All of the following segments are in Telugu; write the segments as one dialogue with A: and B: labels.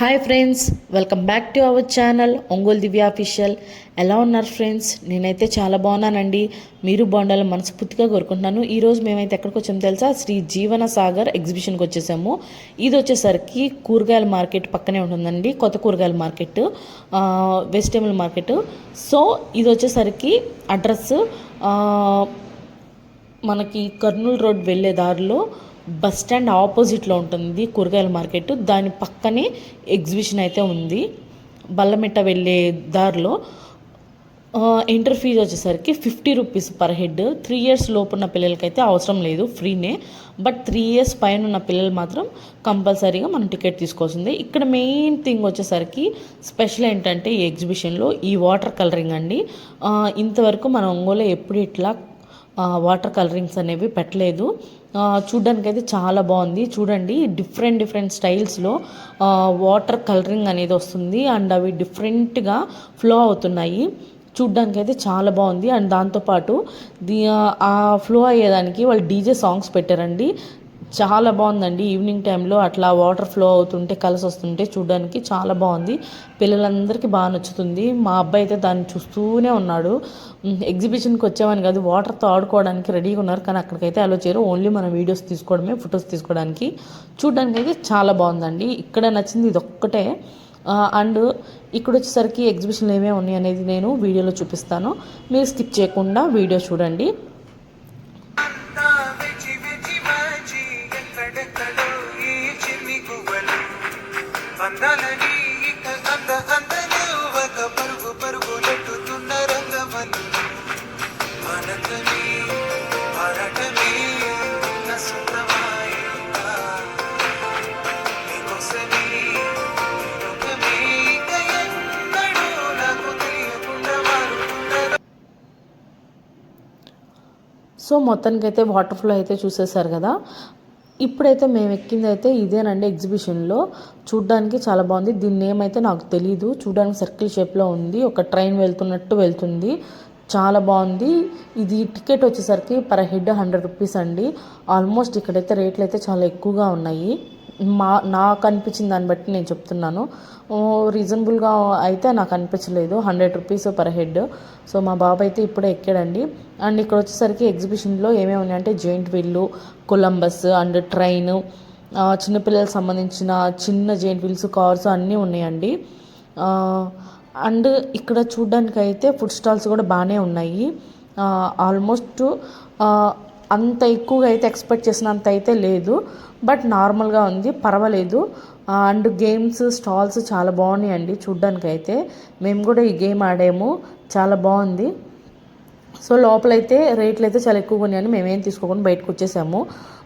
A: Hi friends, welcome back to our channel Ongole Divya official. ఎలా ఉన్నారు ఫ్రెండ్స్? నేనైతే చాలా బాగున్నానండి. మీరు బాగుండాలని మనస్ఫూర్తిగా కోరుకుంటున్నాను. ఈరోజు మేమైతే ఎక్కడికి వచ్చామో తెలుసా? శ్రీ జీవన సాగర్ ఎగ్జిబిషన్కి వచ్చేసాము. ఇది వచ్చేసరికి కూరగాయల మార్కెట్ పక్కనే ఉంటుందండి, కొత్త కూరగాయల మార్కెట్, వెజిటేబుల్ మార్కెట్. సో ఇది వచ్చేసరికి అడ్రస్ మనకి కర్నూలు రోడ్ వెళ్ళే దారిలో బస్ స్టాండ్ ఆపోజిట్లో ఉంటుంది కూరగాయల మార్కెట్. దాని పక్కనే ఎగ్జిబిషన్ అయితే ఉంది. బల్లమిట్ట వెళ్ళే దారిలో ఎంట్రీ ఫీజు వచ్చేసరికి 50 రూపీస్ పర్ హెడ్. 3 years లోపు ఉన్న పిల్లలకైతే అవసరం లేదు, ఫ్రీనే. బట్ 3 years పైన ఉన్న పిల్లలు మాత్రం కంపల్సరీగా మనం టికెట్ తీసుకోవాల్సిందే. ఇక్కడ మెయిన్ థింగ్ వచ్చేసరికి స్పెషల్ ఏంటంటే ఈ ఎగ్జిబిషన్లో ఈ వాటర్ కలరింగ్ అండి. ఇంతవరకు మన ఒంగోలు ఎప్పుడు ఇట్లా వాటర్ కలరింగ్స్ అనేవి పెట్టలేదు. చూడ్డానికి అయితే చాలా బాగుంది. చూడండి, డిఫరెంట్ స్టైల్స్లో వాటర్ కలరింగ్ అనేది వస్తుంది అండ్ అవి డిఫరెంట్గా ఫ్లో అవుతున్నాయి. చూడ్డానికి అయితే చాలా బాగుంది. అండ్ దాంతోపాటు ఆ ఫ్లో అయ్యేదానికి వాళ్ళు డీజే సాంగ్స్ పెట్టారండి. చాలా బాగుందండి. ఈవినింగ్ టైంలో అట్లా వాటర్ ఫ్లో అవుతుంటే కలర్స్ వస్తుంటే చూడడానికి చాలా బాగుంది. పిల్లలందరికీ బాగా నచ్చుతుంది. మా అబ్బాయి అయితే దాన్ని చూస్తూనే ఉన్నాడు. ఎగ్జిబిషన్కి వచ్చామని కాదు, వాటర్తో ఆడుకోవడానికి రెడీగా ఉన్నారు, కానీ అక్కడికైతే అలో చేయరు. ఓన్లీ మన వీడియోస్ తీసుకోవడమే, ఫొటోస్ తీసుకోవడానికి. చూడడానికి అయితే చాలా బాగుందండి. ఇక్కడ నచ్చింది ఇది ఒక్కటే. అండ్ ఇక్కడ వచ్చేసరికి ఎగ్జిబిషన్లు ఏమేమి ఉన్నాయి అనేది నేను వీడియోలో చూపిస్తాను. మీరు స్కిప్ చేయకుండా వీడియో చూడండి. సో మొత్తానికైతే వాటర్ ఫ్లో అయితే చూసేశారు కదా. ఇప్పుడైతే మేము ఎక్కింది అయితే ఇదేనండి ఎగ్జిబిషన్లో. చూడ్డానికి చాలా బాగుంది. దీని నేమ్ అయితే నాకు తెలీదు. చూడడానికి సర్కిల్ షేప్లో ఉంది, ఒక ట్రైన్ వెళ్తున్నట్టు వెళ్తుంది. చాలా బాగుంది. ఇది టికెట్ వచ్చేసరికి పర్ హెడ్ 100 రూపీస్ అండి. ఆల్మోస్ట్ ఇక్కడైతే రేట్లు అయితే చాలా ఎక్కువగా ఉన్నాయి. నాకు అనిపించిన దాన్ని బట్టి నేను చెప్తున్నాను. రీజనబుల్గా అయితే నాకు అనిపించలేదు. 100 రూపీస్ పర్ హెడ్. సో మా బాబు అయితే ఇప్పుడే ఎక్కాడండి. అండ్ ఇక్కడ వచ్చేసరికి ఎగ్జిబిషన్లో ఏమేమి ఉన్నాయంటే జెయింట్ వీల్లు, కొలంబస్ అండ్ ట్రైన్, చిన్నపిల్లలకు సంబంధించిన చిన్న జెయింట్ వీల్స్, కార్స్ అన్నీ ఉన్నాయండి. అండ్ ఇక్కడ చూడ్డానికి అయితే ఫుడ్ స్టాల్స్ కూడా బాగానే ఉన్నాయి. ఆల్మోస్ట్ అంత ఎక్కువగా అయితే ఎక్స్పెక్ట్ చేసినంత అయితే లేదు, బట్ నార్మల్గా ఉంది, పర్వాలేదు. అండ్ గేమ్స్ స్టాల్స్ చాలా బాగున్నాయండి చూడ్డానికి అయితే. మేము కూడా ఈ గేమ్ ఆడాము, చాలా బాగుంది. సో లోపలైతే రేట్లు అయితే చాలా ఎక్కువగా ఉన్నాయని మేమేం తీసుకోకుండా బయటకు వచ్చేసాము.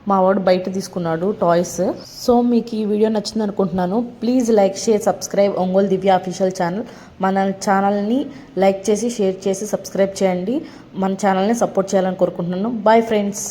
A: మా వాడు బయట తీసుకున్నాడు టాయ్స్. సో మీకు ఈ వీడియో నచ్చింది అనుకుంటున్నాను. Please like, share, subscribe Ongole Divya official channel. మన ఛానల్ని లైక్ చేసి, షేర్ చేసి, సబ్స్క్రైబ్ చేయండి. మన ఛానల్ని సపోర్ట్ చేయాలని కోరుకుంటున్నాను. Bye friends.